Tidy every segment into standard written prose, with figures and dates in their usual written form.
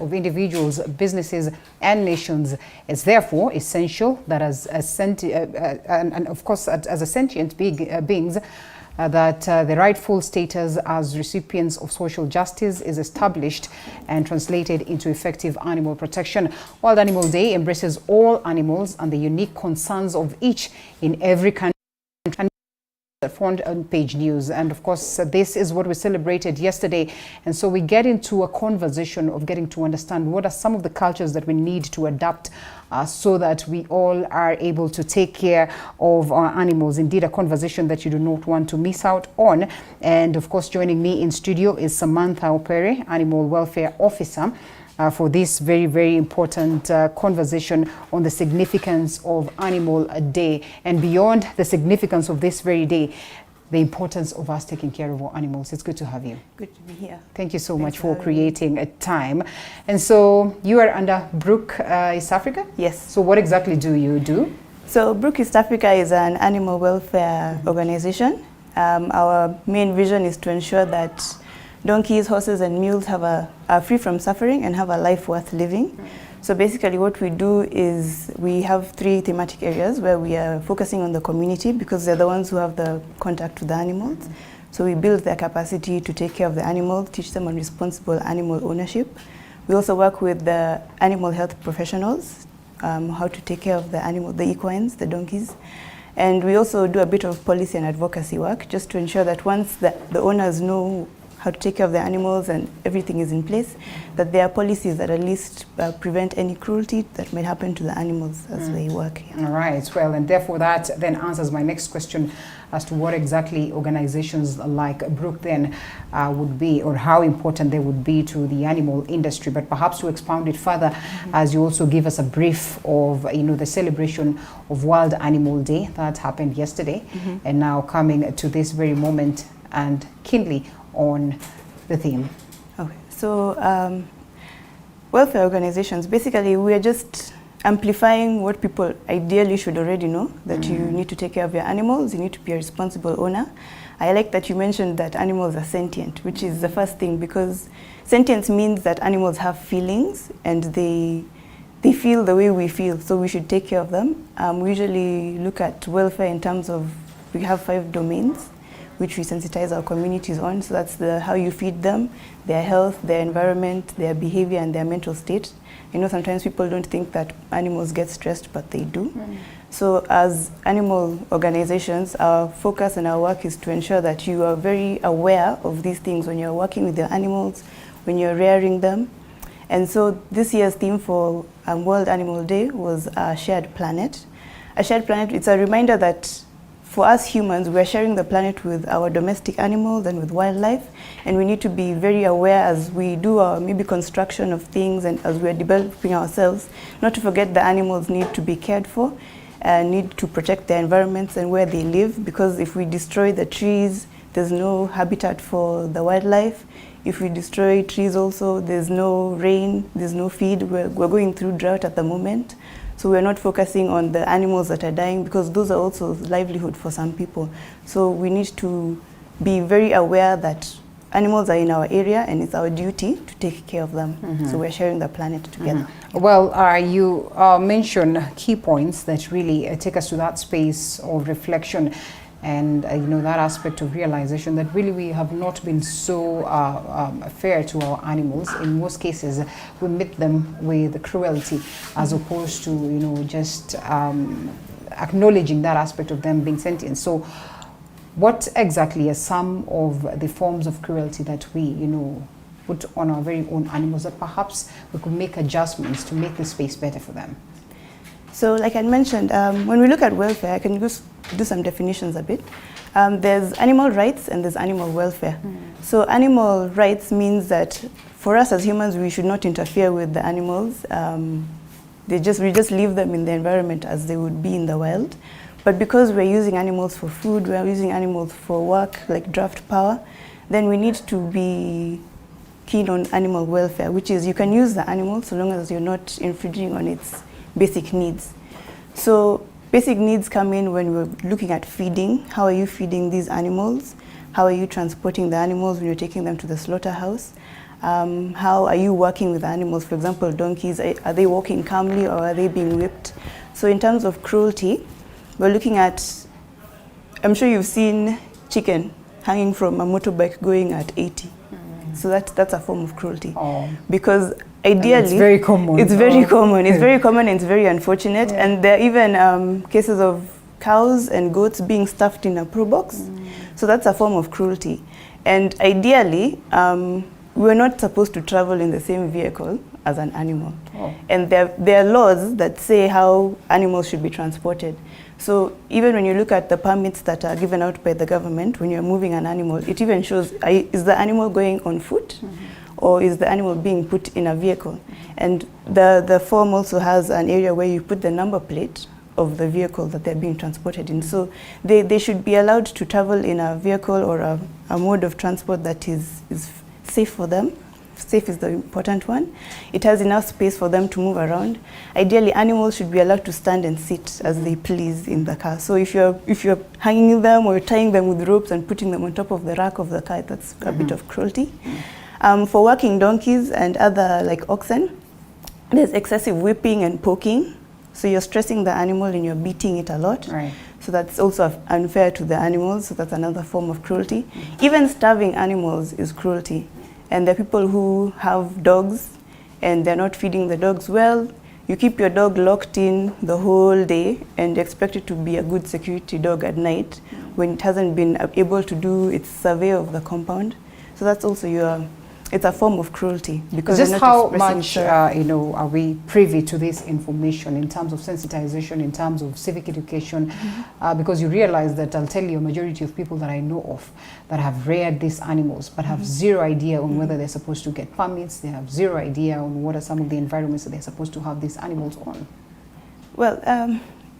of individuals, businesses, and nations. It's therefore essential that as a sentient beings, that the rightful status as recipients of social justice is established and translated into effective animal protection. World Animal Day embraces all animals and the unique concerns of each in every country. Front page news, and of course this is what we celebrated yesterday, and so we get into a conversation of getting to understand what are some of the cultures that we need to adapt so that we all are able to take care of our animals. Indeed, a conversation that you do not want to miss out on. And of course, joining me in studio is Samantha Opere, Animal Welfare Officer, for this very, very important conversation on the significance of Animal Day, and beyond the significance of this very day, the importance of us taking care of our animals. It's good to have you. Good to be here. Thank you so much for creating a time. And so you are under Brook East Africa? Yes. So what exactly do you do? So Brook East Africa is an animal welfare organization. Our main vision is to ensure that donkeys, horses, and mules are free from suffering and have a life worth living. So basically what we do is we have 3 thematic areas where we are focusing on the community because they're the ones who have the contact with the animals. So we build their capacity to take care of the animals, teach them on responsible animal ownership. We also work with the animal health professionals, how to take care of the equines, the donkeys. And we also do a bit of policy and advocacy work just to ensure that once the owners know how to take care of the animals and everything is in place, that there are policies that at least prevent any cruelty that might happen to the animals as they work here. All right, well, and therefore that then answers my next question as to what exactly organizations like Brook then would be, or how important they would be to the animal industry. But perhaps to expound it further, as you also give us a brief of the celebration of World Animal Day that happened yesterday, and now coming to this very moment and keenly on the theme. Okay, so welfare organizations, basically we are just amplifying what people ideally should already know, that you need to take care of your animals, you need to be a responsible owner. I like that you mentioned that animals are sentient, which is the first thing, because sentience means that animals have feelings and they feel the way we feel, so we should take care of them. We usually look at welfare in terms of, we have 5 domains which we sensitize our communities on. So that's how you feed them, their health, their environment, their behavior, and their mental state. Sometimes people don't think that animals get stressed, but they do. So as animal organizations, our focus and our work is to ensure that you are very aware of these things when you're working with your animals, when you're rearing them. And so this year's theme for World Animal Day was a shared planet. A shared planet, it's a reminder that for us humans, we're sharing the planet with our domestic animals and with wildlife, and we need to be very aware as we do our maybe construction of things and as we're developing ourselves, not to forget the animals need to be cared for, need to protect their environments and where they live, because if we destroy the trees, there's no habitat for the wildlife. If we destroy trees also, there's no rain, there's no feed. We're going through drought at the moment. So we're not focusing on the animals that are dying, because those are also livelihood for some people. So we need to be very aware that animals are in our area and it's our duty to take care of them. So we're sharing the planet together. Well, you mentioned key points that really take us to that space of reflection and that aspect of realization that really we have not been so fair to our animals. In most cases, we meet them with cruelty as opposed to just acknowledging that aspect of them being sentient. So what exactly are some of the forms of cruelty that we put on our very own animals that perhaps we could make adjustments to make the space better for them? So like I mentioned, when we look at welfare, I can just do some definitions a bit. There's animal rights and there's animal welfare. So animal rights means that for us as humans, we should not interfere with the animals. We just leave them in the environment as they would be in the wild. But because we're using animals for food, we're using animals for work, like draft power, then we need to be keen on animal welfare, which is you can use the animal so long as you're not infringing on its basic needs. So basic needs come in when we're looking at feeding. How are you feeding these animals? How are you transporting the animals when you're taking them to the slaughterhouse? How are you working with animals? For example, donkeys, are they walking calmly or are they being whipped? So in terms of cruelty, we're looking at, I'm sure you've seen chicken hanging from a motorbike going at 80. So that's a form of cruelty. Because ideally, it's very common. It's very common. It's very common and it's very unfortunate. Yeah. And there are even cases of cows and goats being stuffed in a pro box. So that's a form of cruelty. And ideally, we're not supposed to travel in the same vehicle as an animal. And there are laws that say how animals should be transported. So even when you look at the permits that are given out by the government, when you're moving an animal, it even shows, is the animal going on foot? Or is the animal being put in a vehicle? And the form also has an area where you put the number plate of the vehicle that they're being transported in. So they should be allowed to travel in a vehicle or a mode of transport that is safe for them. Safe is the important one. It has enough space for them to move around. Ideally, animals should be allowed to stand and sit as they please in the car. So if you're hanging them or tying them with ropes and putting them on top of the rack of the car, that's a bit of cruelty. For working donkeys and other like oxen, there's excessive whipping and poking. So you're stressing the animal and you're beating it a lot. Right. So that's also unfair to the animals. So that's another form of cruelty. Even starving animals is cruelty. And there are people who have dogs and they're not feeding the dogs well. You keep your dog locked in the whole day and expect it to be a good security dog at night when it hasn't been able to do its survey of the compound. So that's also it's a form of cruelty. Because just how much are we privy to this information in terms of sensitization, in terms of civic education? Because you realize that, I'll tell you, a majority of people that I know of that have reared these animals but have zero idea on whether they're supposed to get permits, they have zero idea on what are some of the environments that they're supposed to have these animals on. Well,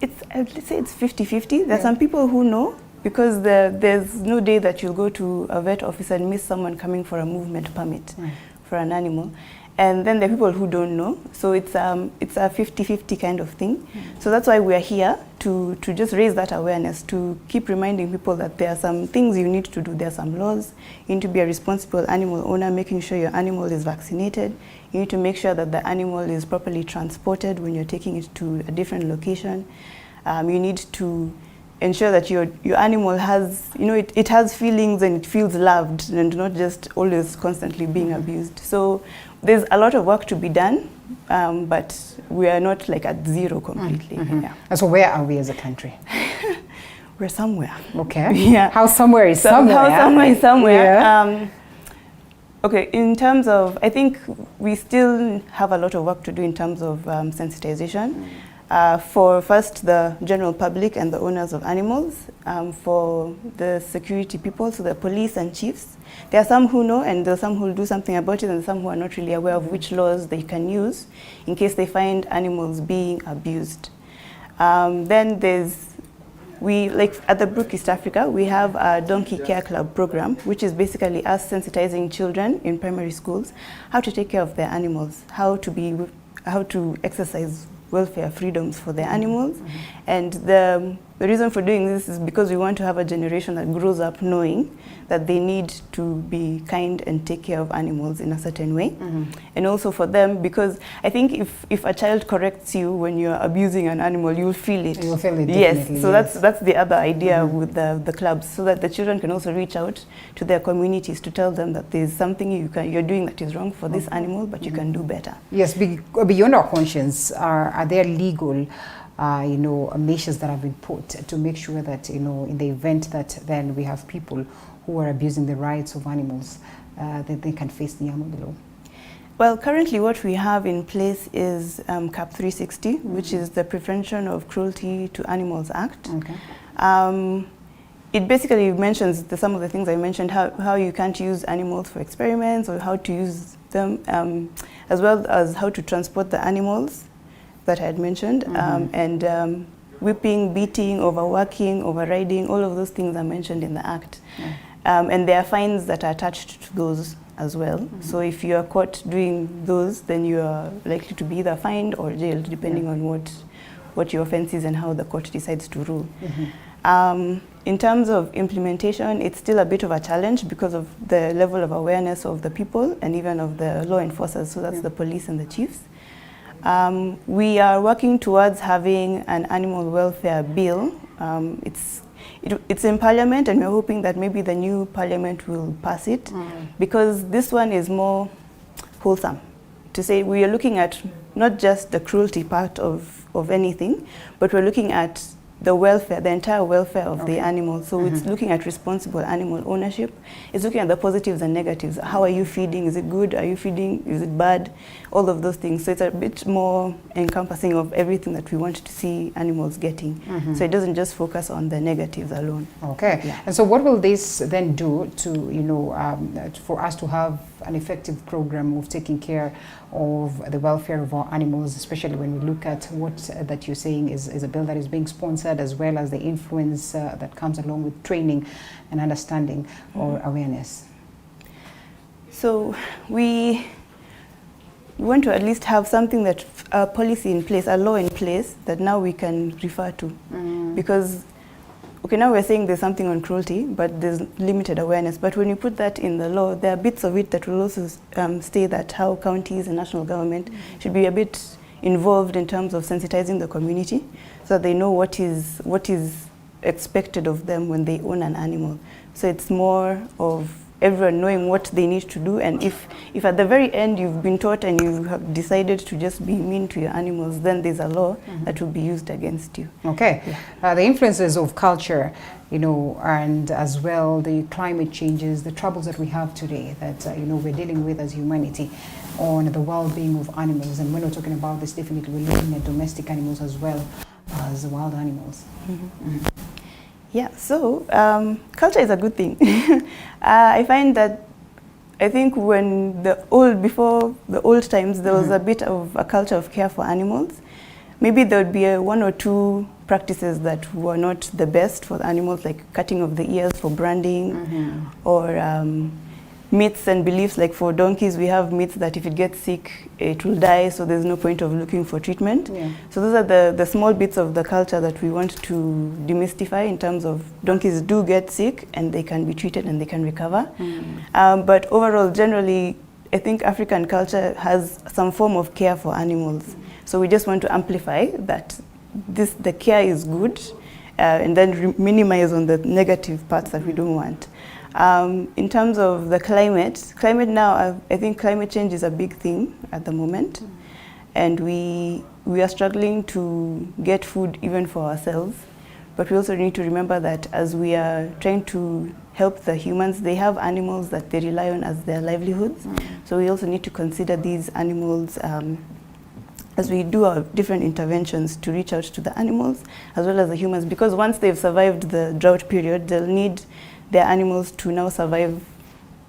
let's say it's 50-50. There are some people who know, because there's no day that you'll go to a vet office and miss someone coming for a movement permit for an animal. And then there are people who don't know. So it's a 50-50 kind of thing. So that's why we're here, to just raise that awareness, to keep reminding people that there are some things you need to do. There are some laws. You need to be a responsible animal owner, making sure your animal is vaccinated. You need to make sure that the animal is properly transported when you're taking it to a different location. You need to ensure that your animal has, it has feelings and it feels loved and not just always constantly being abused. So there's a lot of work to be done, but we are not like at zero completely. Yeah. And so where are we as a country? We're somewhere. Okay. Yeah. How somewhere is somewhere? How somewhere is somewhere. Yeah. Okay, in terms of, I think we still have a lot of work to do in terms of sensitization. For first the general public and the owners of animals, for the security people, so the police and chiefs. There are some who know and there are some who will do something about it, and some who are not really aware of which laws they can use in case they find animals being abused. Then like at the Brook East Africa, we have a Donkey Care Club program, which is basically us sensitizing children in primary schools how to take care of their animals, how to exercise welfare freedoms for their animals. And the reason for doing this is because we want to have a generation that grows up knowing that they need to be kind and take care of animals in a certain way. And also for them, because I think if a child corrects you when you're abusing an animal, you'll feel it. You'll feel it, definitely. Yes, so that's the other idea with the clubs, so that the children can also reach out to their communities to tell them that there's something you're doing that is wrong for this animal, but you can do better. Yes, beyond our conscience, are there legal measures that have been put to make sure that, in the event that then we have people who are abusing the rights of animals, that they can face the arm of the law? Well, currently what we have in place is CAP 360, which is the Prevention of Cruelty to Animals Act. Okay. It basically mentions some of the things I mentioned, how you can't use animals for experiments, or how to use them, as well as how to transport the animals that I had mentioned, and whipping, beating, overworking, overriding, all of those things are mentioned in the Act. And there are fines that are attached to those as well. So if you are caught doing those, then you are likely to be either fined or jailed, depending on what your offense is and how the court decides to rule. in terms of implementation, it's still a bit of a challenge because of the level of awareness of the people and even of the law enforcers, so that's the police and the chiefs. We are working towards having an animal welfare bill. It's in Parliament, and we're hoping that maybe the new Parliament will pass it, because this one is more wholesome. To say we are looking at not just the cruelty part of anything, but we're looking at the welfare, the entire welfare of the animal. So it's looking at responsible animal ownership. It's looking at the positives and negatives. How are you feeding? Is it good? Are you feeding? Is it bad? All of those things. So it's a bit more encompassing of everything that we want to see animals getting. So it doesn't just focus on the negatives alone. Okay. Yeah. And so what will this then do to, for us to have an effective program of taking care of the welfare of our animals, especially when we look at what that you're saying is a bill that is being sponsored, as well as the influence that comes along with training and understanding or awareness? So we want to at least have something that, a policy in place, a law in place that now we can refer to. Because okay, now we're saying there's something on cruelty, but there's limited awareness. But when you put that in the law, there are bits of it that will also state that how counties and national government should be a bit involved in terms of sensitizing the community, so that they know what is expected of them when they own an animal. So it's more of everyone knowing what they need to do, and if at the very end you've been taught and you have decided to just be mean to your animals, then there's a law that will be used against you. Okay. Yeah. The influences of culture, and as well the climate changes, the troubles that we have today that we're dealing with as humanity on the well-being of animals. And when we're talking about this, definitely we're looking at domestic animals as well as wild animals. Yeah, so culture is a good thing. I find that, I think when before the old times, there was a bit of a culture of care for animals. Maybe there would be one or two practices that were not the best for the animals, like cutting of the ears for branding, or myths and beliefs. Like for donkeys, we have myths that if it gets sick, it will die, so there's no point of looking for treatment. So those are the small bits of the culture that we want to demystify, in terms of donkeys do get sick and they can be treated and they can recover. But overall, generally, I think African culture has some form of care for animals. So we just want to amplify that the care is good, and then minimize on the negative parts that we don't want. In terms of the climate now, I think climate change is a big thing at the moment, and we are struggling to get food even for ourselves. But we also need to remember that as we are trying to help the humans, they have animals that they rely on as their livelihoods. So we also need to consider these animals as we do our different interventions to reach out to the animals as well as the humans, because once they've survived the drought period, they'll need their animals to now survive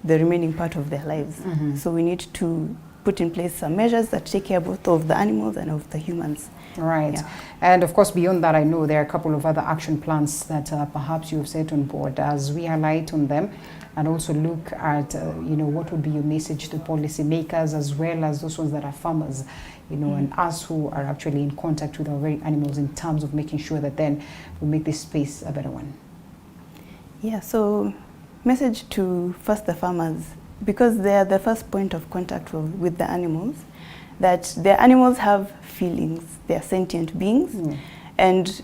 the remaining part of their lives. So we need to put in place some measures that take care both of the animals and of the humans. Right. Yeah. And of course, beyond that, I know there are a couple of other action plans that perhaps you've set on board. As we highlight on them and also look at, what would be your message to policy makers, as well as those ones that are farmers, and us who are actually in contact with our very animals, in terms of making sure that then we make this space a better one. Yeah, so message to first the farmers, because they are the first point of contact with the animals, that their animals have feelings, they are sentient beings. And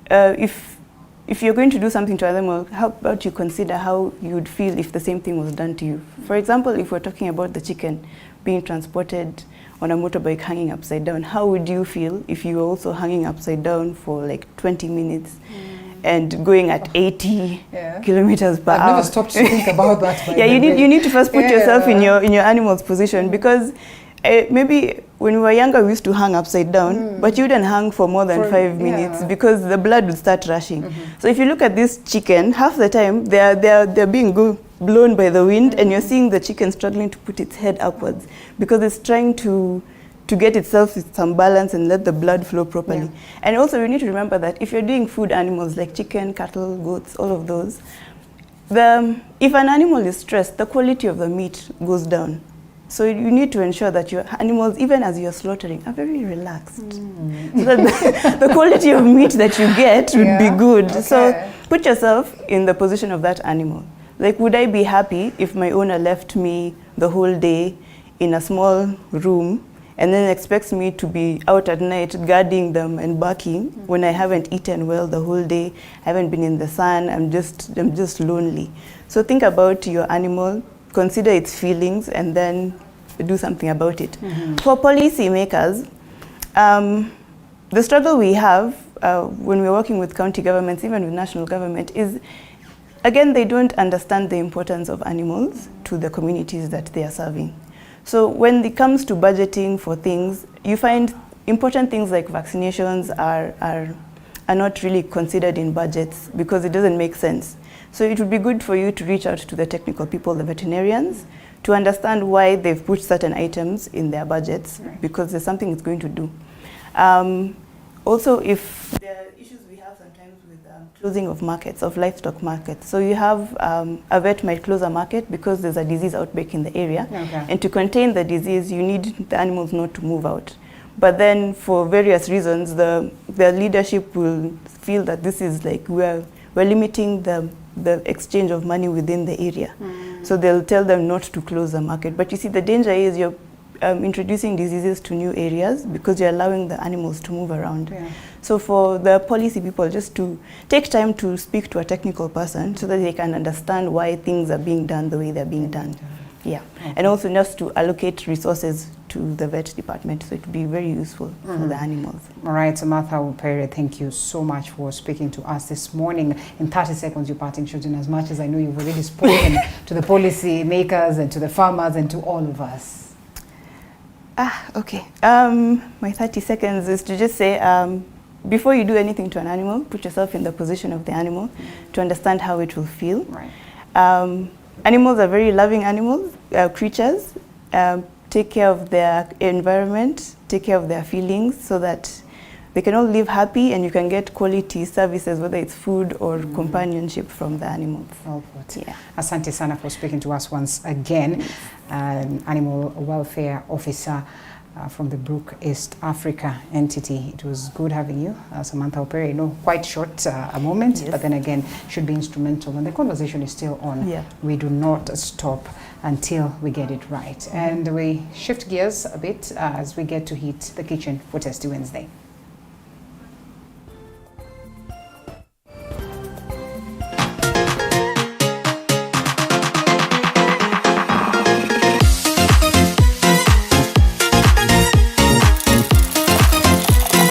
if you're going to do something to an animal, how about you consider how you would feel if the same thing was done to you? For example, if we're talking about the chicken being transported on a motorbike hanging upside down, how would you feel if you were also hanging upside down for like 20 minutes? And going at 80 kilometers per hour. I've never stopped to think about that. Yeah, you need to first put yourself in your animal's position, because maybe when we were younger we used to hang upside down, but you wouldn't hang for more than 5 minutes because the blood would start rushing. So if you look at this chicken, half the time they're being blown by the wind, and you're seeing the chicken struggling to put its head upwards because it's trying to get itself with some balance and let the blood flow properly. And also we need to remember that if you're doing food animals like chicken, cattle, goats, all of those, if an animal is stressed, the quality of the meat goes down. So you need to ensure that your animals, even as you're slaughtering, are very relaxed. So that the quality of meat that you get would be good. Okay. So put yourself in the position of that animal. Like, would I be happy if my owner left me the whole day in a small room and then expects me to be out at night guarding them and barking when I haven't eaten well the whole day, I haven't been in the sun, I'm just lonely. So think about your animal, consider its feelings, and then do something about it. For policy makers, the struggle we have when we're working with county governments, even with national government, is, again, they don't understand the importance of animals to the communities that they are serving. So when it comes to budgeting for things, you find important things like vaccinations are not really considered in budgets because it doesn't make sense. So it would be good for you to reach out to the technical people, the veterinarians, to understand why they've put certain items in their budgets, because there's something it's going to do. Also, if there are issues we have sometimes with closing of markets, of livestock markets. So you have a vet might close a market because there's a disease outbreak in the area. And to contain the disease, you need the animals not to move out. But then for various reasons, the leadership will feel that this is like we're limiting the exchange of money within the area. So they'll tell them not to close the market. But you see, the danger is you're introducing diseases to new areas because you're allowing the animals to move around. So for the policy people, just to take time to speak to a technical person so that they can understand why things are being done the way they're being done. And also just to allocate resources to the vet department, so it would be very useful for the animals. All right, Samantha Upere, thank you so much for speaking to us this morning. In 30 seconds, your parting shot, in as much as I know you've already spoken to the policy makers and to the farmers and to all of us. Okay. My 30 seconds is to just say, before you do anything to an animal, put yourself in the position of the animal to understand how it will feel. Animals are very loving animals, creatures. Take care of their environment, take care of their feelings so that they can all live happy and you can get quality services, whether it's food or companionship from the animals. Well put. Asante sana for speaking to us once again. Animal welfare officer from the Brook East Africa entity. It was good having you, Samantha Upere. Quite short a moment, but then again should be instrumental, and the conversation is still on. We do not stop until we get it right. And we shift gears a bit as we get to hit the kitchen for Testy Wednesday.